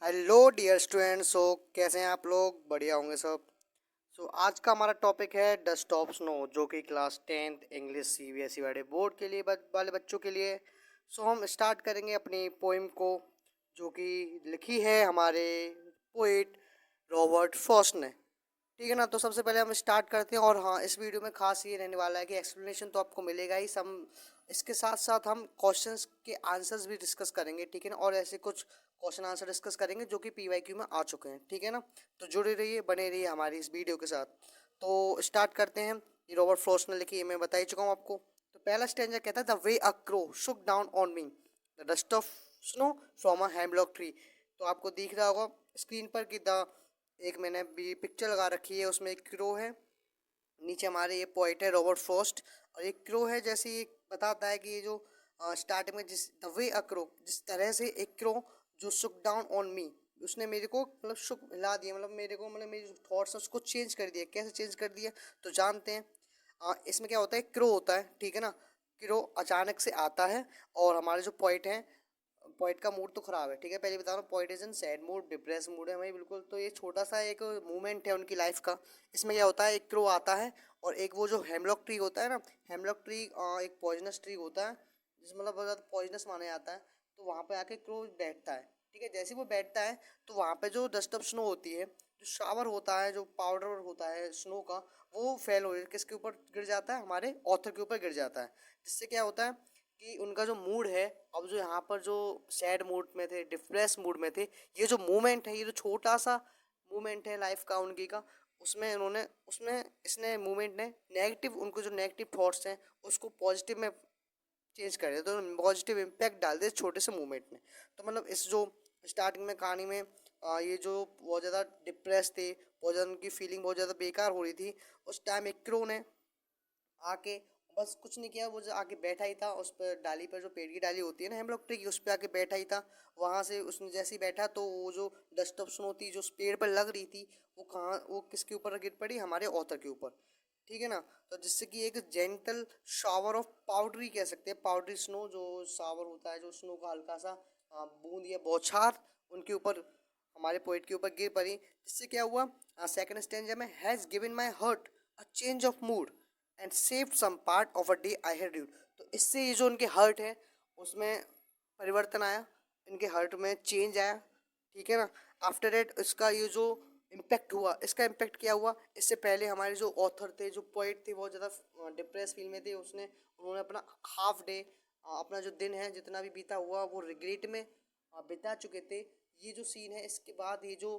Hello dear students. कैसे हैं आप लोग? बढ़िया होंगे सब। आज का हमारा टॉपिक है द स्टॉप स्नो, जो कि क्लास 10th इंग्लिश सीबीएसई वाले बोर्ड के लिए वाले बच्चों के लिए। हम स्टार्ट करेंगे अपनी पोइम को, जो कि लिखी है हमारे पोइट रॉबर्ट फ्रॉस्ट ने। ठीक है ना। तो सबसे पहले हम स्टार्ट करते हैं। और हाँ, इस वीडियो में खास ये रहने वाला है कि एक्सप्लेनेशन तो आपको मिलेगा ही, सम इसके साथ साथ हम क्वेश्चंस के आंसर्स भी डिस्कस करेंगे। ठीक है ना। और ऐसे कुछ क्वेश्चन आंसर डिस्कस करेंगे जो कि पीवाईक्यू में आ चुके हैं। ठीक है ना। तो जुड़े रहिए, बने रहिए हमारी इस वीडियो के साथ। तो स्टार्ट करते हैं। ये रॉबर्ट फ्रॉस्ट ने लिखी है, मैं बता ही चुका हूँ आपको। तो पहला स्टेंजा कहता है, the way a crow Shuk down on me the dust of snow from a hemlock tree. तो आपको दिख रहा होगा स्क्रीन पर कि द एक मैंने भी पिक्चर लगा रखी है, उसमें एक क्रो है। नीचे हमारे ये पोइट है रॉबर्ट फ्रॉस्ट। और एक क्रो है, जैसे ये बताता है कि ये जो स्टार्टिंग में जिस द वे अ क्रो, जिस तरह से एक क्रो जो शुक डाउन ऑन मी, उसने मेरे को मतलब शुक हिला दिया, मतलब मेरे को मतलब मेरे जो थॉट्स है उसको चेंज कर दिया। कैसे चेंज कर दिया? तो जानते हैं। इसमें क्या होता है, क्रो होता है। ठीक है ना। क्रो अचानक से आता है और हमारे जो पोइट हैं, पॉइंट का मूड तो खराब है। ठीक है, पहले बता रहा हूँ, point is in sad mood, depress mood है भाई बिल्कुल। तो ये छोटा सा एक मूवमेंट है उनकी लाइफ का। इसमें क्या होता है, एक क्रो आता है और एक वो जो हेमलॉक ट्री होता है ना, हेमलॉक ट्री एक पॉइजनस ट्री होता है, जिसमें मतलब बहुत ज़्यादा पॉइजनस माना जाता है। तो वहाँ पे आके क्रो बैठता है। ठीक है, जैसे ही वो बैठता है तो वहाँ पे जो डस्ट ऑफ स्नो होती है, जो शावर होता है, जो पाउडर होता है स्नो का, वो फेल हो किसके ऊपर गिर जाता है, हमारे ऑथर के ऊपर गिर जाता है। जिससे क्या होता है कि उनका जो मूड है, अब जो यहाँ पर जो सैड मूड में थे, डिप्रेस मूड में थे, ये जो मूवमेंट है, ये जो छोटा सा मूवमेंट है लाइफ का उनकी का, उसमें इन्होंने उसमें इसने मूवमेंट ने नेगेटिव, उनको जो नेगेटिव थॉट्स हैं उसको पॉजिटिव में चेंज कर दिया। तो पॉजिटिव इम्पैक्ट डाल दिया छोटे से मूवमेंट ने। तो मतलब इस जो स्टार्टिंग में कहानी में ये जो बहुत ज़्यादा डिप्रेस थे, बहुत ज़्यादा उनकी फीलिंग बहुत ज़्यादा बेकार हो रही थी, उस टाइम एक क्रो ने आके बस कुछ नहीं किया, वो जो आके बैठा ही था उस पर डाली पर, जो पेड़ की डाली होती है ना हेमलॉक ट्री की, उस पर आके बैठा ही था। वहां से उसने जैसे ही बैठा तो वो जो डस्ट ऑफ स्नो थी जो उस पेड़ पर लग रही थी, वो कहाँ, वो किसके ऊपर गिर पड़ी, हमारे ऑथर के ऊपर। ठीक है ना। तो जिससे कि एक जेंटल शावर ऑफ पाउडरी कह सकते हैं, पाउडरी स्नो, जो शावर होता है, जो स्नो का हल्का सा बूंद या बौछार उनके ऊपर, हमारे पोइट के ऊपर गिर पड़ी। जिससे क्या हुआ, सेकंड स्टेंजा में, has given my heart a change of mood and saved some part of a day I had rued. तो इससे ये जो उनके हर्ट है उसमें परिवर्तन आया, इनके हर्ट में चेंज आया। ठीक है ना। आफ्टर डेट इसका ये जो इम्पैक्ट हुआ, इसका इम्पैक्ट क्या हुआ, इससे पहले हमारे जो ऑथर थे, जो पोइट थे, बहुत ज़्यादा डिप्रेस फील में थे, उन्होंने अपना हाफ डे, अपना जो दिन है जितना भी बीता हुआ, वो रिग्रेट में बिता चुके थे। ये जो सीन है, इसके बाद ये जो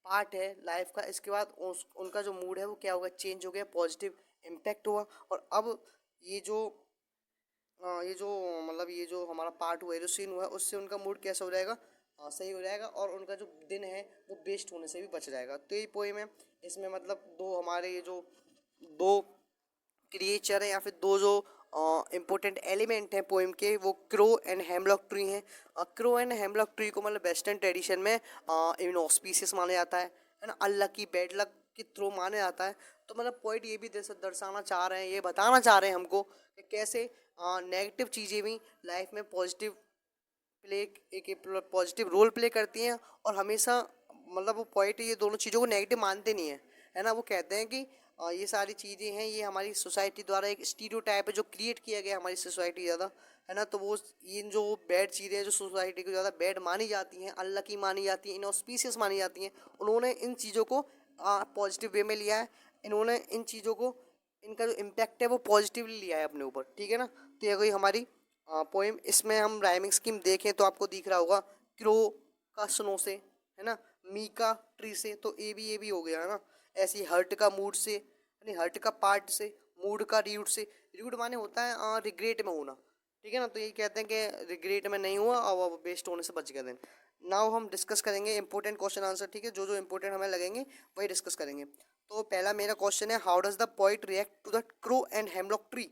पार्ट है लाइफ का, इसके बाद उनका जो मूड है वो क्या होगा, चेंज हो गया, पॉजिटिव इम्पैक्ट हुआ। और अब ये जो ये जो मतलब ये जो हमारा पार्ट हुआ है, जो सीन हुआ है, उससे उनका मूड कैसा हो जाएगा, सही हो जाएगा, और उनका जो दिन है वो वेस्ट होने से भी बच जाएगा। तो ये पोएम है। इसमें मतलब दो हमारे ये जो दो क्रिएचर है या फिर दो जो इम्पोर्टेंट एलिमेंट हैं पोएम के, वो क्रो एंड हेमलॉक ट्री हैं। क्रो एंड हेमलॉक ट्री को मतलब वेस्टर्न ट्रेडिशन में इनऑस्पिशियस माना जाता है ना, अनलकी, बैड लक के थ्रू माना जाता है। तो मतलब पॉइंट ये भी दर्शाना चाह रहे हैं, ये बताना चाह रहे हैं हमको कि कैसे नेगेटिव चीज़ें भी लाइफ में पॉजिटिव प्ले, एक पॉजिटिव रोल प्ले करती हैं। और हमेशा मतलब वो पॉइंट ये दोनों चीज़ों को नेगेटिव मानते नहीं है ना। वो कहते हैं कि ये सारी चीज़ें हैं, ये हमारी सोसाइटी द्वारा एक स्टीरियोटाइप है जो क्रिएट किया गया हमारी सोसाइटी ज़्यादा, है ना। तो वो ये जो बैड चीज़ें हैं जो सोसाइटी को ज़्यादा बैड मानी जाती हैं, अनलकी मानी जाती हैं, इनऑस्पिशियस मानी जाती हैं, उन्होंने इन चीज़ों को पॉजिटिव वे में लिया है। इन्होंने इन चीज़ों को, इनका जो इम्पैक्ट है वो पॉजिटिवली लिया है अपने ऊपर। ठीक है ना। तो ये कोई हमारी पोएम। इसमें हम राइमिंग स्कीम देखें तो आपको दिख रहा होगा, क्रो का स्नो से, है ना, मी का ट्री से, तो ए भी हो गया, है ना। ऐसे ही हर्ट का मूड से, यानी हर्ट का पार्ट से, मूड का रीड से। रीड माने होता है रिग्रेट में होना। ठीक है ना। तो ये कहते हैं कि रिग्रेट में नहीं हुआ और वो वेस्ट होने से बच गया। दिन नाउ हम डिस्कस करेंगे इंपॉर्टेंट क्वेश्चन आंसर। ठीक है, जो जो इंपॉर्टेंट हमें लगेंगे वही डिस्कस करेंगे। तो पहला मेरा क्वेश्चन है, how does the poet react to the crow and hemlock tree.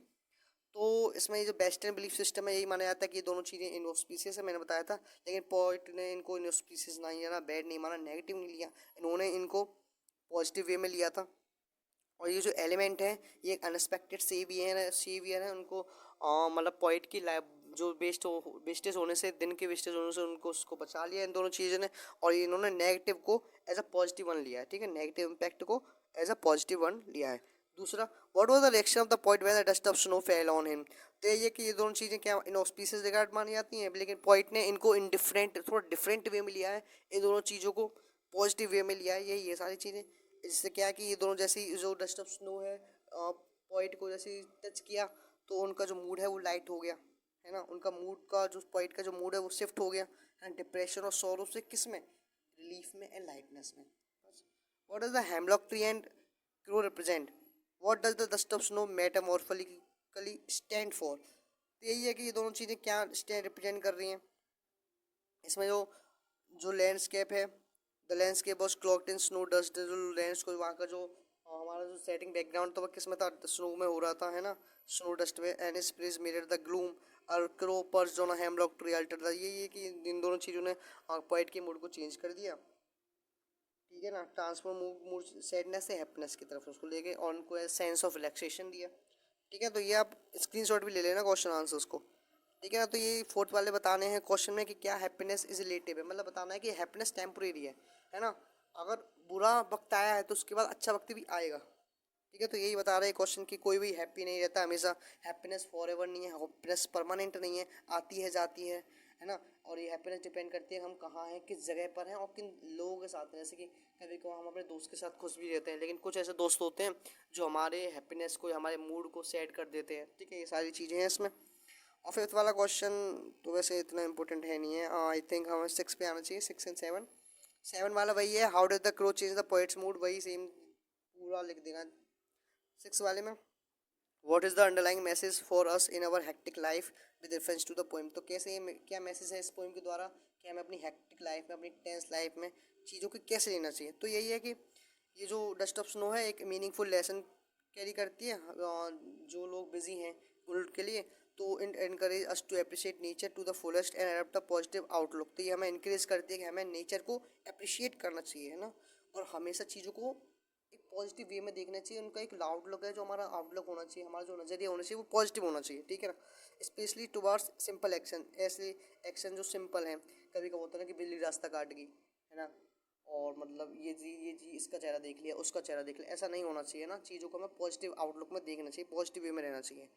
तो इसमें ये जो वेस्टर्न बिलीफ सिस्टम है, यही माना जाता है कि ये दोनों चीज़ें इनऑस्पिशियस है, मैंने बताया था। लेकिन पोइट ने इनको इनऑस्पिशियस नहीं जाना, बैड नहीं माना, नेगेटिव नहीं लिया, इन्होंने इनको पॉजिटिव वे में लिया था। और ये जो एलिमेंट है, ये एक अनएक्सपेक्टेड सेवियर है, उनको मतलब पोइट की लाइफ जो वेस्टेज होने से, दिन के वेस्टेज होने से उनको उसको बचा लिया इन दोनों चीज़ों ने, और इन्होंने नेगेटिव को एज अ पॉजिटिव वन लिया है, ठीक है, नेगेटिव इम्पैक्ट को एज अ पॉजिटिव वन लिया है। दूसरा, what was the reaction of the point when the dust of snow fell on him. तो ये कि ये दोनों चीज़ें क्या इनऑस्पिशियस रिगार्ड मानी जाती हैं, लेकिन पॉइंट ने इनको इन डिफरेंट, थोड़ा डिफरेंट वे में लिया है, इन दोनों चीज़ों को पॉजिटिव वे में लिया है। यही ये सारी चीज़ें, इससे क्या है कि ये दोनों जैसी जो डस्ट ऑफ स्नो है पॉइंट को जैसे टच किया तो उनका जो मूड है वो लाइट हो गया, है ना, उनका मूड का जो पॉइंट का जो मूड है वो शिफ्ट हो गया, एंड डिप्रेशन और सॉरो से किस में, रिलीफ में एंड लाइटनेस में। What is the hemlock tree and crow represent, what does the dust of snow metaphorically stand for. तो यही है कि ये दोनों चीज़ें क्या स्टैंड रिप्रेजेंट कर रही हैं। इसमें जो जो लैंडस्केप है, the landscape was clogged in snow dust, जो लैंड्स को वहाँ का जो हमारा जो सेटिंग बैकग्राउंड था वो किस में था, स्नो में हो रहा था, है ना, स्नो डस्ट में, and sprays mirror the gloom और क्रो पर्स जो ना हेमलॉक ट्री अल्टर था। ये कि इन दोनों चीज़ों ने पोएट के मूड को चेंज कर दिया, ठीक है ना, ट्रांसफॉर्म मूड सैडनेस से हैप्पीनेस की तरफ उसको लेके, और उनको सेंस ऑफ रिलैक्सेशन दिया, ठीक है। तो ये आप स्क्रीनशॉट भी ले लेना क्वेश्चन आंसर्स को, ठीक है ना। तो ये फोर्थ वाले बताने हैं क्वेश्चन में कि क्या हैप्पीनेस इज रिलेटिव है, मतलब बताना है कि हैप्पीनेस टेम्परेरी है ना, अगर बुरा वक्त आया है तो उसके बाद अच्छा वक्त भी आएगा, ठीक है। तो यही बता रहे हैं क्वेश्चन कि कोई भी हैप्पी नहीं रहता हमेशा, हैप्पीनेस फॉरएवर नहीं है, हैप्पीनेस परमानेंट नहीं है, आती है जाती है ना। और ये हैप्पीनेस डिपेंड करती है हम कहाँ हैं, किस जगह पर हैं और किन लोगों के साथ हैं। जैसे कि कभी कभी हम अपने दोस्त के साथ खुश भी रहते हैं, लेकिन कुछ ऐसे दोस्त होते हैं जो हमारे हैप्पीनेस को, हमारे मूड को सैड कर देते हैं, ठीक है। ये सारी चीज़ें हैं इसमें। और फिफ्थ वाला क्वेश्चन तो वैसे इतना इंपॉर्टेंट है नहीं है, आई थिंक हमें 6 पे आना चाहिए, 6 एंड 7। 7 वाला वही है, how did the crow change the poet's mood, वही सेम पूरा लिख देना 6 वाले में। What is the underlying message for us in our hectic life with reference to the poem. तो कैसे क्या मैसेज है इस पोएम के द्वारा कि हमें अपनी हेक्टिक लाइफ में, अपनी टेंस लाइफ में चीज़ों को कैसे लेना चाहिए। तो यही है कि ये जो डस्ट ऑफ स्नो है एक मीनिंगफुल लेसन कैरी करती है जो लोग बिजी हैं उनके लिए। तो encourage us to appreciate nature to the fullest and adopt a positive outlook. तो ये हमें इनक्रेज करती है कि हमें नेचर को अप्रिशिएट करना चाहिए, है ना, और हमेशा चीज़ों को एक पॉजिटिव वे में देखना चाहिए। उनका एक आउटलुक है, जो हमारा आउटलुक होना चाहिए, हमारा जो नज़रिया होना चाहिए वो पॉजिटिव होना चाहिए, ठीक है ना। स्पेशली टुवर्ड्स सिंपल एक्शन, ऐसे एक्शन जो सिंपल हैं। कभी कभी होता है ना कि बिल्ली रास्ता काट गई, है ना, और मतलब ये जी इसका चेहरा देख लिया, उसका चेहरा देख लिया, ऐसा नहीं होना चाहिए ना। चीज़ों को हमें पॉजिटिव आउटलुक में देखना चाहिए, पॉजिटिव वे में रहना चाहिए।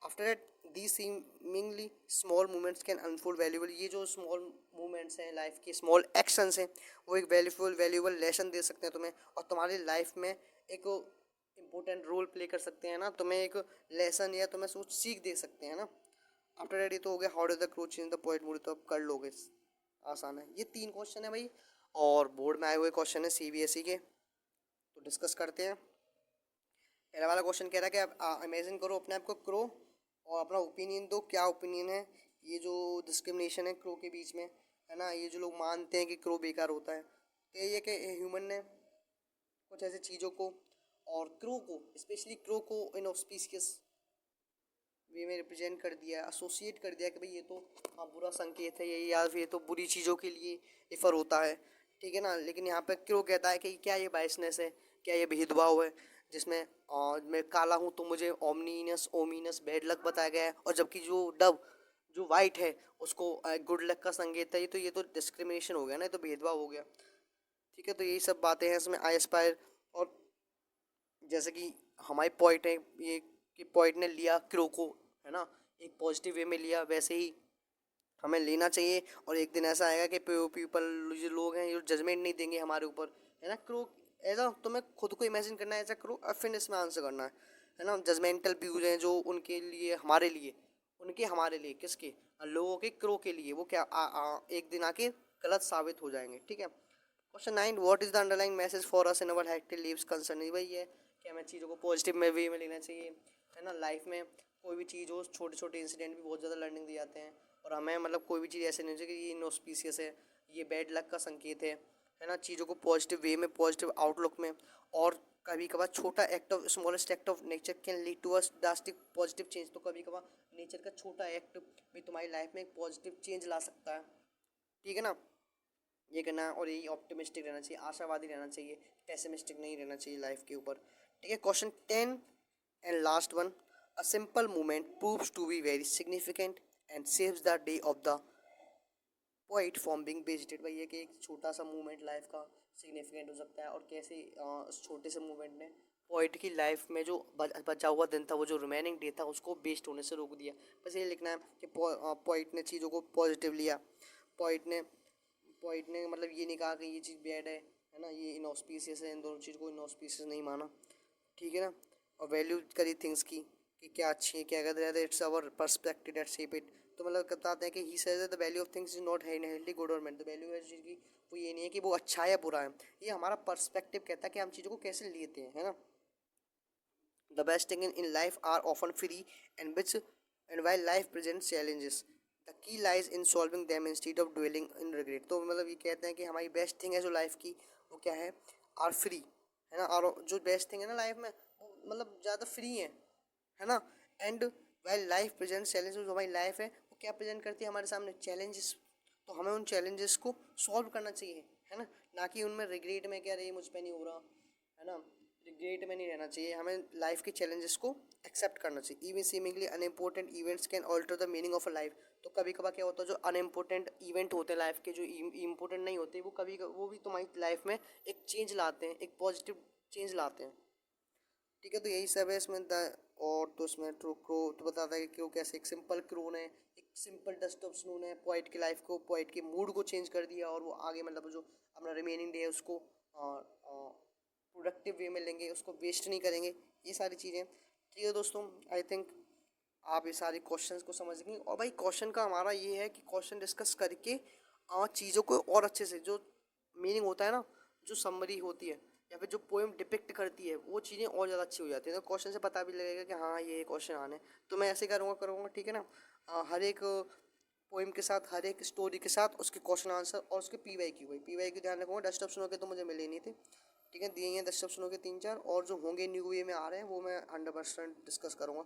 After that the seemingly small movements can unfold valuable. ये जो स्मॉल मूवमेंट्स हैं, लाइफ के स्मॉल एक्शंस हैं, वो एक वैल्यूबल लेसन दे सकते हैं तुम्हें, और तुम्हारी लाइफ में एक इम्पोर्टेंट रोल प्ले कर सकते हैं ना, तुम्हें एक लेसन या तुम्हें कुछ सीख दे सकते हैं ना। आफ्टर दैट ये तो हो गया how does the crow change the poet mood, तो अब कर लोगे, आसान है। ये 3 क्वेश्चन है भाई, और बोर्ड में आए हुए क्वेश्चन है सीबीएसई के, तो डिस्कस करते हैं। पहला वाला क्वेश्चन कह रहा है कि आप इमेजिन करो अपने आप को क्रो, और अपना ओपिनियन दो, क्या ओपिनियन है ये जो डिस्क्रिमिनेशन है क्रो के बीच में, है ना, ये जो लोग मानते हैं कि क्रो बेकार होता है। तो ये कि ह्यूमन ने कुछ ऐसी चीज़ों को और क्रो को, स्पेशली क्रो को इनऑस्पिशियस वे में रिप्रेजेंट कर दिया, एसोसिएट कर दिया कि भाई ये तो हाँ बुरा संकेत है ये, या फिर ये तो बुरी चीज़ों के लिए रिफर होता है, ठीक है ना। लेकिन यहाँ पे क्यों कहता है कि क्या ये बायसनेस है, क्या ये भेदभाव है, जिसमें मैं काला हूँ तो मुझे ओमिनस बैड लक बताया गया है, और जबकि जो डब जो वाइट है उसको गुड लक का संकेत है। ये तो डिस्क्रिमिनेशन हो गया ना, ये तो भेदभाव हो गया, ठीक है। तो यही सब बातें हैं इसमें, आई एस्पायर। और जैसे कि हमारे पॉइंट है ये कि पॉइंट ने लिया क्रो को, है ना, एक पॉजिटिव वे में लिया, वैसे ही हमें लेना चाहिए। और एक दिन ऐसा आएगा कि पीपल जो लोग हैं ये जजमेंट नहीं देंगे हमारे ऊपर, है ना। क्रो ऐसा तुम्हें खुद को इमेजिन करना है, ऐसा करो और फिर इसमें आंसर करना है ना। जजमेंटल व्यूज हैं जो उनके लिए हमारे लिए, उनके हमारे लिए किसके, लोगों के क्रो के लिए, वो क्या एक दिन आके गलत साबित हो जाएंगे, ठीक है। Question 9, what is the underlying message for us in our hectic lives concern. वही है कि हमें चीज़ों को पॉजिटिव में वे में लेना चाहिए, है ना। लाइफ में कोई भी चीज़ हो, छोटे छोटे इंसिडेंट भी बहुत ज़्यादा लर्निंग दिए जाते हैं, और हमें मतलब कोई भी चीज़ ऐसे नहीं हो कि ये इनऑस्पिशियस है, ये बैड लक का संकेत है ना। चीज़ों को पॉजिटिव वे में, पॉजिटिव आउटलुक में, और कभी कभार छोटा act of smallest act of nature can lead to a drastic positive change. तो कभी कभार नेचर का छोटा एक्ट भी तुम्हारी लाइफ में एक पॉजिटिव चेंज ला सकता है, ठीक है ना। ये करना है, और यही ऑप्टिमिस्टिक रहना चाहिए, आशावादी रहना चाहिए, पेसिमिस्टिक नहीं रहना चाहिए लाइफ के ऊपर, ठीक है। Question 10 and last one, a simple movement proves to be very significant and saves the day of the poet from being wasted. भाई ये कि एक छोटा सा मूवमेंट लाइफ का सिग्निफिकेंट हो सकता है, और कैसे उस छोटे से मूवमेंट ने पोइट की लाइफ में जो बचा हुआ दिन था, वो जो रिमेनिंग डे था, उसको वेस्ट होने से रोक दिया। बस ये लिखना है कि पोइट ने चीज़ों को पॉजिटिव लिया। पोइट ने पोइट ने मतलब ये नहीं कहा कि ये चीज़ बैड है ना, ये इनऑस्पिशियस है, इन दोनों चीज़ को इनऑस्पिशियस नहीं माना, ठीक है ना। और वैल्यू करी थिंग्स की कि क्या अच्छी है क्या गलत है, it's our perspective that shape it. तो मतलब बताते हैं कि he says the value of things is not inherently good और बैड। द वैल्यू है चीज़ की, वो ये नहीं है कि वो अच्छा है या बुरा है, ये हमारा पर्सपेक्टिव कहता है कि हम चीज़ों को कैसे लेते हैं, है ना। The best things in life are often free, and while life presents challenges, the key lies in solving them instead of dwelling in regret। तो मतलब ये कहते हैं कि हमारी बेस्ट थिंग है जो लाइफ की, वो क्या है, आर फ्री, है ना। और जो बेस्ट थिंग है ना लाइफ में, वो मतलब ज़्यादा फ्री है ना। And while life present challenges, जो हमारी लाइफ है वो क्या प्रेजेंट करती है हमारे सामने, चैलेंजेस। तो हमें उन चैलेंजेस को सॉल्व करना चाहिए, है ना, ना कि उनमें रिग्रेट में क्या रही मुझ पे नहीं हो रहा, है ना। रिग्रेट में नहीं रहना चाहिए, हमें लाइफ के चैलेंजेस को एक्सेप्ट करना चाहिए। Even seemingly unimportant events can alter the meaning of a life. तो कभी कभार क्या होता है, जो अनइम्पोर्टेंट इवेंट होते हैं लाइफ के, जो इम्पोर्टेंट नहीं होते, वो वो भी तुम्हारी लाइफ में एक चेंज लाते हैं, एक पॉजिटिव चेंज लाते हैं, ठीक है। तो यही सब है इसमें और तो इसमें ट्रू क्रो तो बताता है कि क्यों कैसे एक सिंपल क्रोन है, एक सिंपल डस्ट ऑफ स्नो ने पोइट की लाइफ को, पोइट के मूड को चेंज कर दिया, और वो आगे मतलब जो अपना रिमेनिंग डे है उसको प्रोडक्टिव वे में लेंगे, उसको वेस्ट नहीं करेंगे, ये सारी चीज़ें, ठीक है दोस्तों। आई थिंक आप ये सारे क्वेश्चंस को समझ गए। और भाई क्वेश्चन का हमारा ये है कि क्वेश्चन डिस्कस करके चीज़ों को और अच्छे से, जो मीनिंग होता है ना, जो समरी होती है या फिर जो पोएम डिपिक्ट करती है, वो चीज़ें और ज़्यादा अच्छी हो जाती हैं। तो क्वेश्चन से पता भी लगेगा कि हाँ ये क्वेश्चन आने, तो मैं ऐसे करूँगा, ठीक है ना। हर एक पोएम के साथ, हर एक स्टोरी के साथ उसके क्वेश्चन आंसर और उसके पी वाई क्यू ध्यान रखूँगा। डस्ट ऑप्शनों के तो मुझे मिले नहीं थे, ठीक है, दिए हैं डस्ट ऑप्शनों के 3-4, और जो होंगे न्यू वे में आ रहे हैं वो मैं 100% डिस्कस करूँगा।